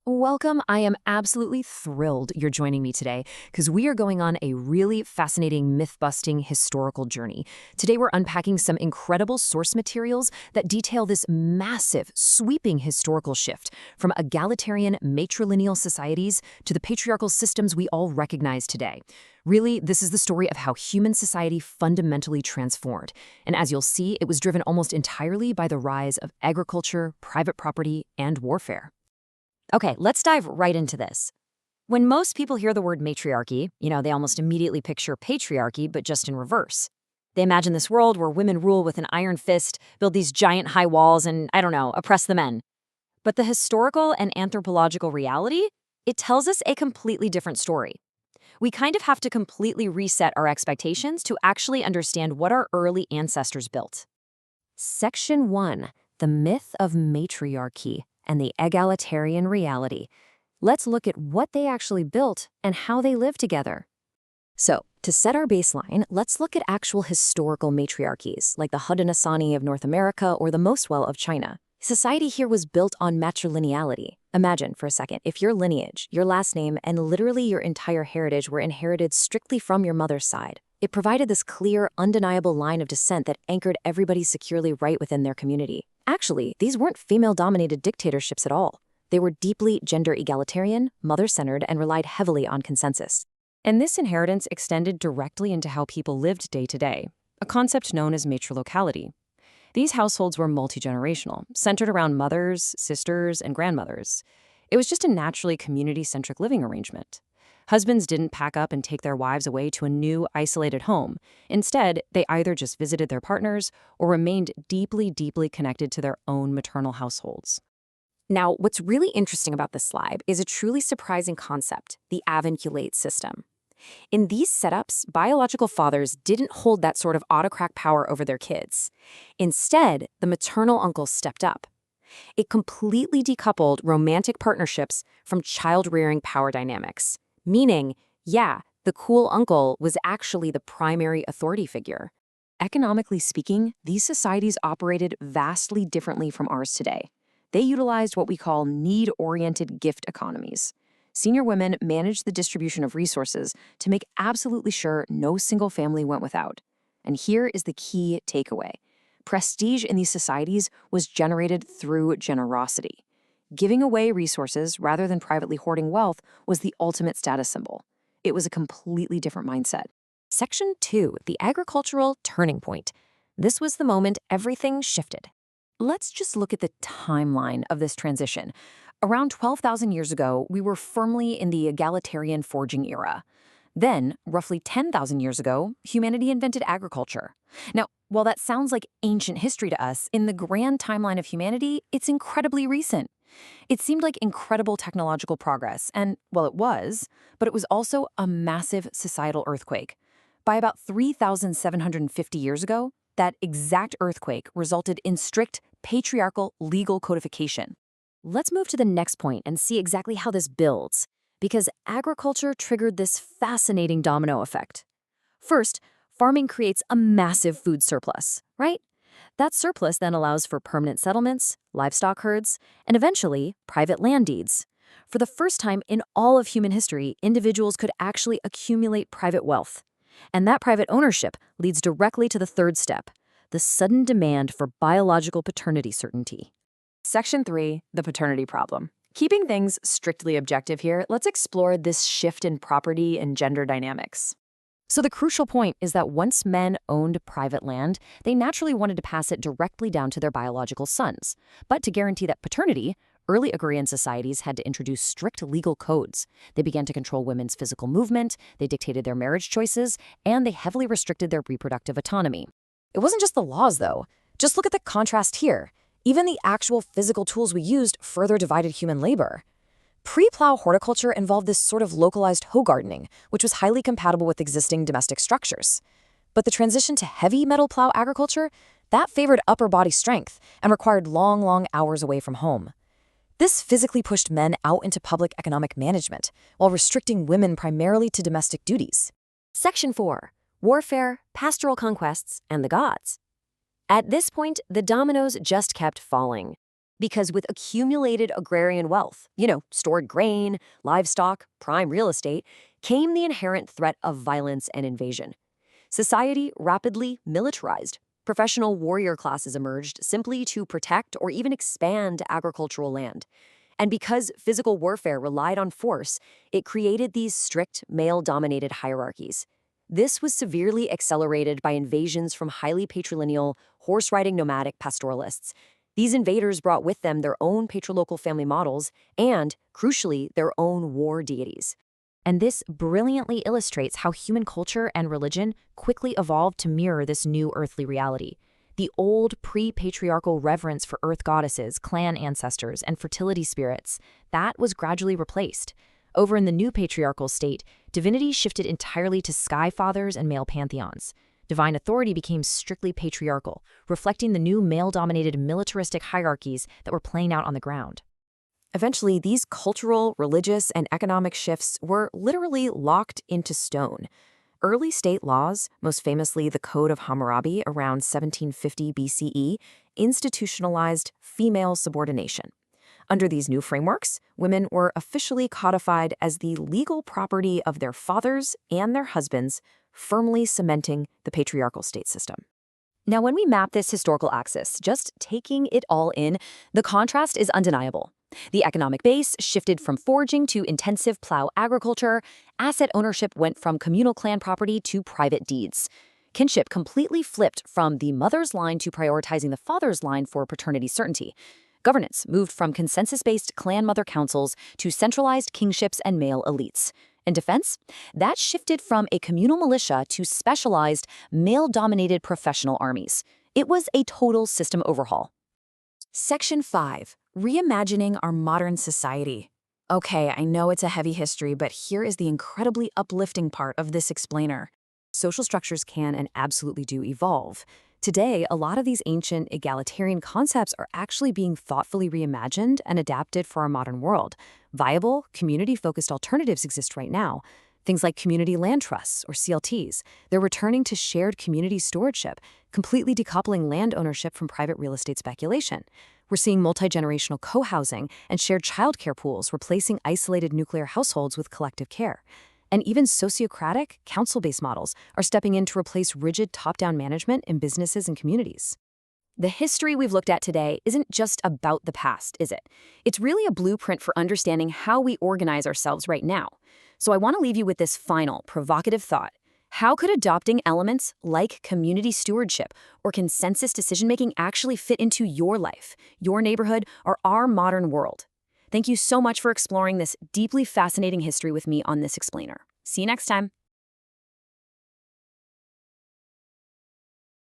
Welcome. I am absolutely thrilled you're joining me today because we are going on a really fascinating myth-busting historical journey. Today we're unpacking some incredible source materials that detail this massive, sweeping historical shift from egalitarian matrilineal societies to the patriarchal systems we all recognize today. Really, this is the story of how human society fundamentally transformed. And as you'll see, it was driven almost entirely by the rise of agriculture, private property, and warfare. Okay, let's dive right into this. When most people hear the word matriarchy, they almost immediately picture patriarchy, but just in reverse. They imagine this world where women rule with an iron fist, build these giant high walls, and, I don't know, oppress the men. But the historical and anthropological reality, it tells us a completely different story. We kind of have to completely reset our expectations to actually understand what our early ancestors built. Section 1. The Myth of Matriarchy and the Egalitarian Reality. Let's look at what they actually built and how they live together. So, to set our baseline, let's look at actual historical matriarchies, like the Haudenosaunee of North America or the Moswell of China. Society here was built on matrilineality. Imagine, for a second, if your lineage, your last name, and literally your entire heritage were inherited strictly from your mother's side. It provided this clear, undeniable line of descent that anchored everybody securely right within their community. Actually, these weren't female-dominated dictatorships at all. They were deeply gender-egalitarian, mother-centered, and relied heavily on consensus. And this inheritance extended directly into how people lived day to day, a concept known as matrilocality. These households were multi-generational, centered around mothers, sisters, and grandmothers. It was just a naturally community-centric living arrangement. Husbands didn't pack up and take their wives away to a new, isolated home. Instead, they either just visited their partners or remained deeply, deeply connected to their own maternal households. Now, what's really interesting about this slide is a truly surprising concept, the avunculate system. In these setups, biological fathers didn't hold that sort of autocratic power over their kids. Instead, the maternal uncle stepped up. It completely decoupled romantic partnerships from child-rearing power dynamics. Meaning, yeah, the cool uncle was actually the primary authority figure. Economically speaking, these societies operated vastly differently from ours today. They utilized what we call need-oriented gift economies. Senior women managed the distribution of resources to make absolutely sure no single family went without. And here is the key takeaway. Prestige in these societies was generated through generosity. Giving away resources rather than privately hoarding wealth was the ultimate status symbol. It was a completely different mindset. Section 2, the agricultural turning point. This was the moment everything shifted. Let's just look at the timeline of this transition. Around 12,000 years ago, we were firmly in the egalitarian foraging era. Then, roughly 10,000 years ago, humanity invented agriculture. Now, while that sounds like ancient history to us, in the grand timeline of humanity, it's incredibly recent. It seemed like incredible technological progress, and, well, it was, but it was also a massive societal earthquake. By about 3,750 years ago, that exact earthquake resulted in strict patriarchal legal codification. Let's move to the next point and see exactly how this builds, because agriculture triggered this fascinating domino effect. First, farming creates a massive food surplus, right? That surplus then allows for permanent settlements, livestock herds, and eventually, private land deeds. For the first time in all of human history, individuals could actually accumulate private wealth. And that private ownership leads directly to the third step, the sudden demand for biological paternity certainty. Section 3, the paternity problem. Keeping things strictly objective here, let's explore this shift in property and gender dynamics. So the crucial point is that once men owned private land, they naturally wanted to pass it directly down to their biological sons. But to guarantee that paternity, early agrarian societies had to introduce strict legal codes. They began to control women's physical movement, they dictated their marriage choices, and they heavily restricted their reproductive autonomy. It wasn't just the laws, though. Just look at the contrast here. Even the actual physical tools we used further divided human labor. Pre-plow horticulture involved this sort of localized hoe gardening, which was highly compatible with existing domestic structures. But the transition to heavy metal plow agriculture, that favored upper body strength and required long hours away from home. This physically pushed men out into public economic management, while restricting women primarily to domestic duties. Section 4, warfare, pastoral conquests, and the gods. At this point, the dominoes just kept falling. Because with accumulated agrarian wealth, stored grain, livestock, prime real estate, came the inherent threat of violence and invasion. Society rapidly militarized. Professional warrior classes emerged simply to protect or even expand agricultural land. And because physical warfare relied on force, it created these strict male-dominated hierarchies. This was severely accelerated by invasions from highly patrilineal, horse-riding nomadic pastoralists. These invaders brought with them their own patrilocal family models and, crucially, their own war deities. And this brilliantly illustrates how human culture and religion quickly evolved to mirror this new earthly reality. The old pre-patriarchal reverence for earth goddesses, clan ancestors, and fertility spirits, that was gradually replaced. Over in the new patriarchal state, divinity shifted entirely to sky fathers and male pantheons. Divine authority became strictly patriarchal, reflecting the new male-dominated militaristic hierarchies that were playing out on the ground. Eventually, these cultural, religious, and economic shifts were literally locked into stone. Early state laws, most famously the Code of Hammurabi around 1750 BCE, institutionalized female subordination. Under these new frameworks, women were officially codified as the legal property of their fathers and their husbands, firmly cementing the patriarchal state system. Now, when we map this historical axis, just taking it all in, the contrast is undeniable. The economic base shifted from foraging to intensive plow agriculture. Asset ownership went from communal clan property to private deeds. Kinship completely flipped from the mother's line to prioritizing the father's line for paternity certainty. Governance moved from consensus-based clan mother councils to centralized kingships and male elites. And defense? That shifted from a communal militia to specialized, male-dominated professional armies. It was a total system overhaul. Section 5. Reimagining our modern society. Okay, I know it's a heavy history, but here is the incredibly uplifting part of this explainer. Social structures can and absolutely do evolve. Today, a lot of these ancient egalitarian concepts are actually being thoughtfully reimagined and adapted for our modern world. Viable, community-focused alternatives exist right now. Things like community land trusts, or CLTs. They're returning to shared community stewardship, completely decoupling land ownership from private real estate speculation. We're seeing multi-generational co-housing and shared childcare pools replacing isolated nuclear households with collective care. And even sociocratic, council-based models are stepping in to replace rigid top-down management in businesses and communities. The history we've looked at today isn't just about the past, is it? It's really a blueprint for understanding how we organize ourselves right now. So I want to leave you with this final, provocative thought. How could adopting elements like community stewardship or consensus decision-making actually fit into your life, your neighborhood, or our modern world? Thank you so much for exploring this deeply fascinating history with me on this explainer. See you next time.